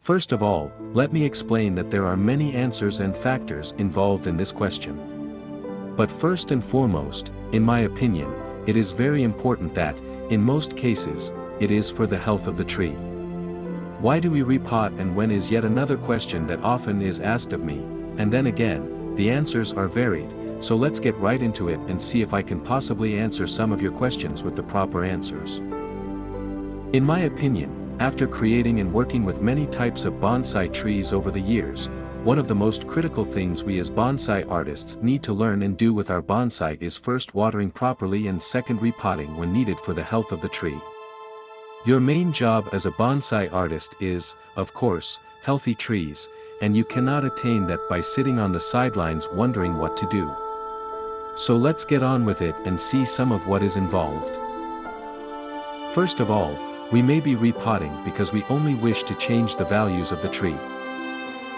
First of all, let me explain that there are many answers and factors involved in this question. But first and foremost, in my opinion, it is very important that, in most cases, it is for the health of the tree. Why do we repot and when is yet another question that often is asked of me, and then again, the answers are varied, so let's get right into it and see if I can possibly answer some of your questions with the proper answers. In my opinion, after creating and working with many types of bonsai trees over the years, one of the most critical things we as bonsai artists need to learn and do with our bonsai is first watering properly and second repotting when needed for the health of the tree. Your main job as a bonsai artist is, of course, healthy trees, and you cannot attain that by sitting on the sidelines wondering what to do. So let's get on with it and see some of what is involved. First of all, we may be repotting because we only wish to change the values of the tree.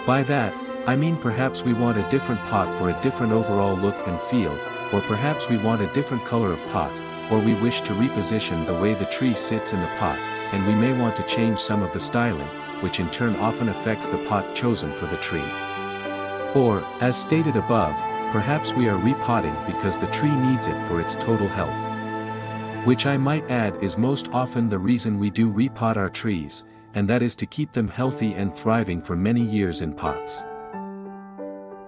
By that, I mean perhaps we want a different pot for a different overall look and feel, or perhaps we want a different color of pot, or we wish to reposition the way the tree sits in the pot, and we may want to change some of the styling, which in turn often affects the pot chosen for the tree. Or, as stated above, perhaps we are repotting because the tree needs it for its total health. Which I might add is most often the reason we do repot our trees, and that is to keep them healthy and thriving for many years in pots.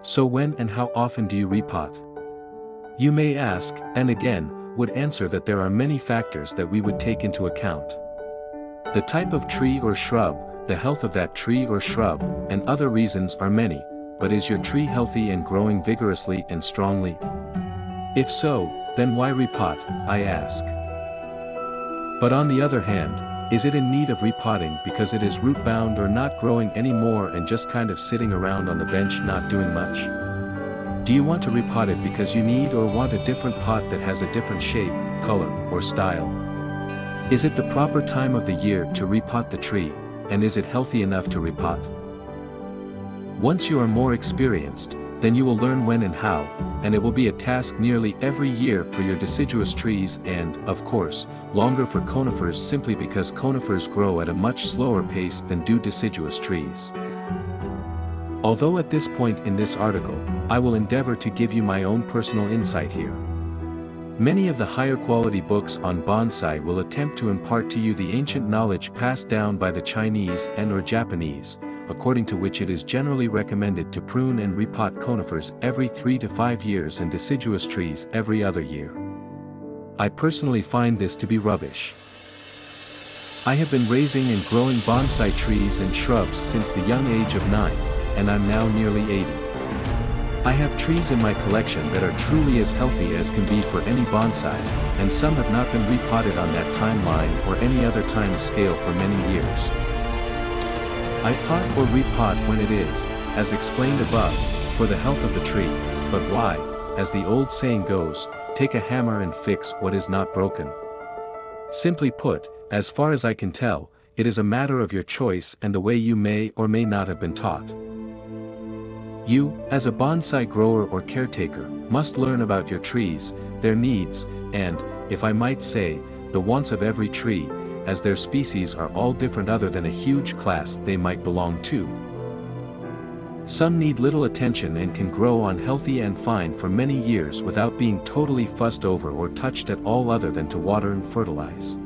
So when and how often do you repot? You may ask, and again, would answer that there are many factors that we would take into account. The type of tree or shrub, the health of that tree or shrub, and other reasons are many, but is your tree healthy and growing vigorously and strongly? If so, then why repot, I ask. But on the other hand, is it in need of repotting because it is root-bound or not growing anymore and just kind of sitting around on the bench not doing much? Do you want to repot it because you need or want a different pot that has a different shape, color, or style? Is it the proper time of the year to repot the tree, and is it healthy enough to repot? Once you are more experienced, then you will learn when and how, and it will be a task nearly every year for your deciduous trees and, of course, longer for conifers simply because conifers grow at a much slower pace than do deciduous trees. Although at this point in this article, I will endeavor to give you my own personal insight here. Many of the higher quality books on bonsai will attempt to impart to you the ancient knowledge passed down by the Chinese and/or Japanese, according to which it is generally recommended to prune and repot conifers every 3 to 5 years and deciduous trees every other year. I personally find this to be rubbish. I have been raising and growing bonsai trees and shrubs since the young age of 9, and I'm now nearly 80. I have trees in my collection that are truly as healthy as can be for any bonsai, and some have not been repotted on that timeline or any other time scale for many years. I pot or repot when it is, as explained above, for the health of the tree, but why, as the old saying goes, take a hammer and fix what is not broken. Simply put, as far as I can tell, it is a matter of your choice and the way you may or may not have been taught. You, as a bonsai grower or caretaker, must learn about your trees, their needs, and, if I might say, the wants of every tree, as their species are all different other than a huge class they might belong to. Some need little attention and can grow on healthy and fine for many years without being totally fussed over or touched at all other than to water and fertilize.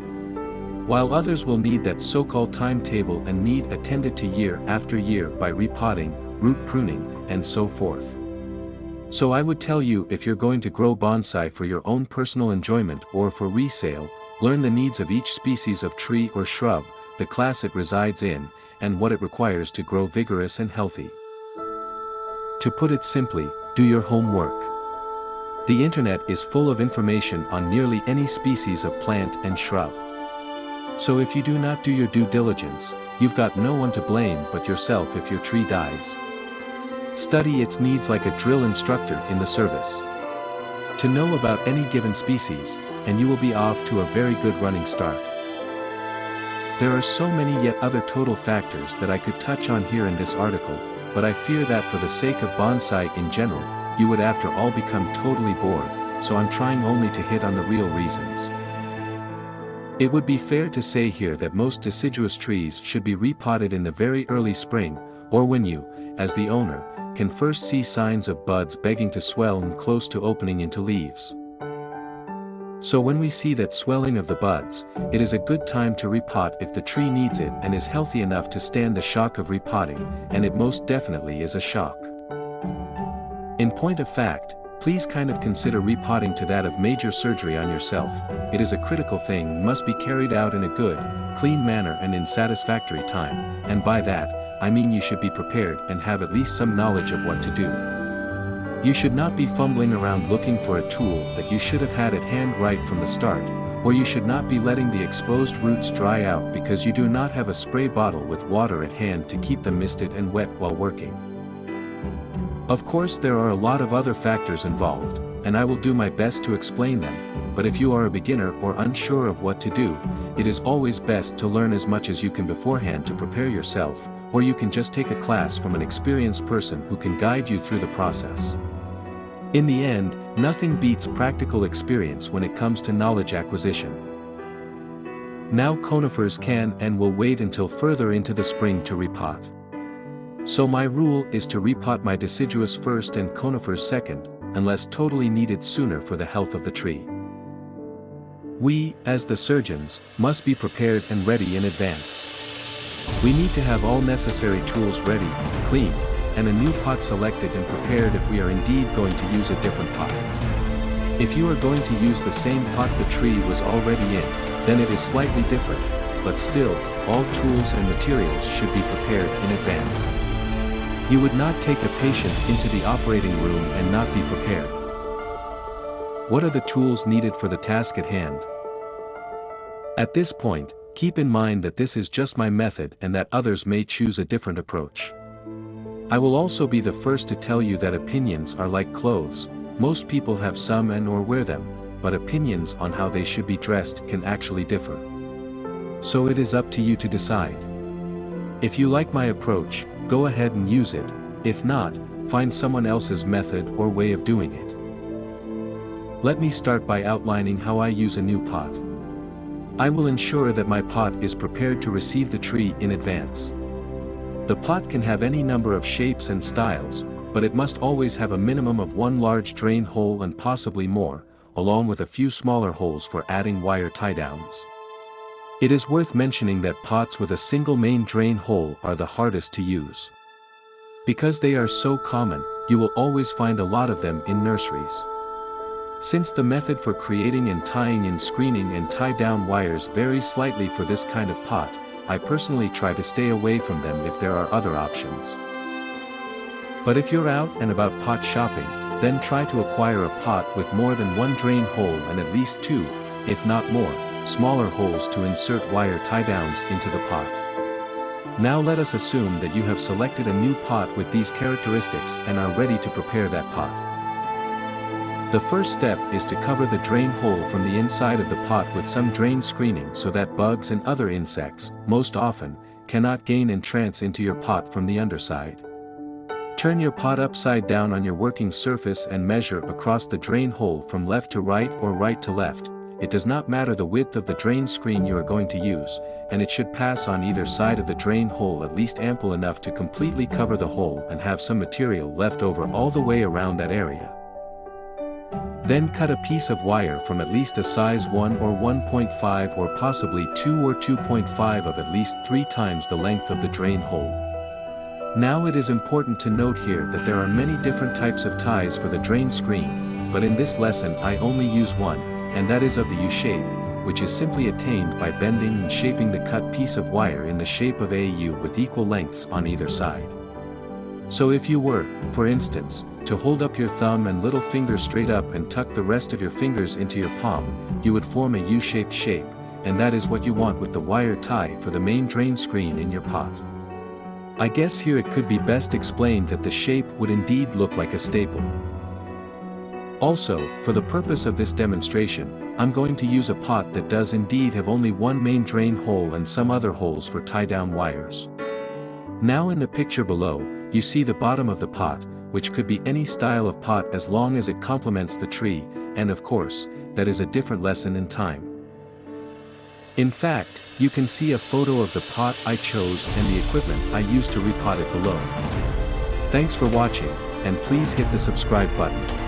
While others will need that so-called timetable and need attended to year after year by repotting, root pruning, and so forth. So I would tell you, if you're going to grow bonsai for your own personal enjoyment or for resale, learn the needs of each species of tree or shrub, the class it resides in, and what it requires to grow vigorous and healthy. To put it simply, do your homework. The internet is full of information on nearly any species of plant and shrub. So if you do not do your due diligence, you've got no one to blame but yourself if your tree dies. Study its needs like a drill instructor in the service. To know about any given species, and you will be off to a very good running start. There are so many yet other total factors that I could touch on here in this article, but I fear that for the sake of bonsai in general, you would after all become totally bored, so I'm trying only to hit on the real reasons. It would be fair to say here that most deciduous trees should be repotted in the very early spring, or when you, as the owner, can first see signs of buds beginning to swell and close to opening into leaves. So when we see that swelling of the buds, it is a good time to repot if the tree needs it and is healthy enough to stand the shock of repotting, and it most definitely is a shock. In point of fact, please kind of consider repotting to that of major surgery on yourself. It is a critical thing, must be carried out in a good, clean manner and in satisfactory time, and by that, I mean you should be prepared and have at least some knowledge of what to do. You should not be fumbling around looking for a tool that you should have had at hand right from the start, or you should not be letting the exposed roots dry out because you do not have a spray bottle with water at hand to keep them misted and wet while working. Of course, there are a lot of other factors involved, and I will do my best to explain them, but if you are a beginner or unsure of what to do, it is always best to learn as much as you can beforehand to prepare yourself, or you can just take a class from an experienced person who can guide you through the process. In the end, nothing beats practical experience when it comes to knowledge acquisition. Now conifers can and will wait until further into the spring to repot. So my rule is to repot my deciduous first and conifers second, unless totally needed sooner for the health of the tree. We, as the surgeons, must be prepared and ready in advance. We need to have all necessary tools ready, cleaned, and a new pot selected and prepared if we are indeed going to use a different pot. If you are going to use the same pot the tree was already in, then it is slightly different, but still, all tools and materials should be prepared in advance. You would not take a patient into the operating room and not be prepared. What are the tools needed for the task at hand? At this point, keep in mind that this is just my method and that others may choose a different approach. I will also be the first to tell you that opinions are like clothes, most people have some and or wear them, but opinions on how they should be dressed can actually differ. So it is up to you to decide. If you like my approach, go ahead and use it, if not, find someone else's method or way of doing it. Let me start by outlining how I use a new pot. I will ensure that my pot is prepared to receive the tree in advance. The pot can have any number of shapes and styles, but it must always have a minimum of one large drain hole and possibly more, along with a few smaller holes for adding wire tie-downs. It is worth mentioning that pots with a single main drain hole are the hardest to use. Because they are so common, you will always find a lot of them in nurseries. Since the method for creating and tying in screening and tie-down wires varies slightly for this kind of pot, I personally try to stay away from them if there are other options. But if you're out and about pot shopping, then try to acquire a pot with more than one drain hole and at least two, if not more, smaller holes to insert wire tie-downs into the pot. Now let us assume that you have selected a new pot with these characteristics and are ready to prepare that pot. The first step is to cover the drain hole from the inside of the pot with some drain screening so that bugs and other insects, most often, cannot gain entrance into your pot from the underside. Turn your pot upside down on your working surface and measure across the drain hole from left to right or right to left. It does not matter the width of the drain screen you are going to use, and it should pass on either side of the drain hole at least ample enough to completely cover the hole and have some material left over all the way around that area. Then cut a piece of wire from at least a size 1 or 1.5 or possibly 2 or 2.5 of at least 3 times the length of the drain hole. Now it is important to note here that there are many different types of ties for the drain screen, but in this lesson I only use one, and that is of the U-shape, which is simply attained by bending and shaping the cut piece of wire in the shape of a U with equal lengths on either side. So if you were, for instance, to hold up your thumb and little finger straight up and tuck the rest of your fingers into your palm, you would form a U-shaped shape, and that is what you want with the wire tie for the main drain screen in your pot. I guess here it could be best explained that the shape would indeed look like a staple. Also, for the purpose of this demonstration, I'm going to use a pot that does indeed have only one main drain hole and some other holes for tie-down wires. Now in the picture below, you see the bottom of the pot, which could be any style of pot as long as it complements the tree, and of course, that is a different lesson in time. In fact, you can see a photo of the pot I chose and the equipment I used to repot it below. Thanks for watching, and please hit the subscribe button.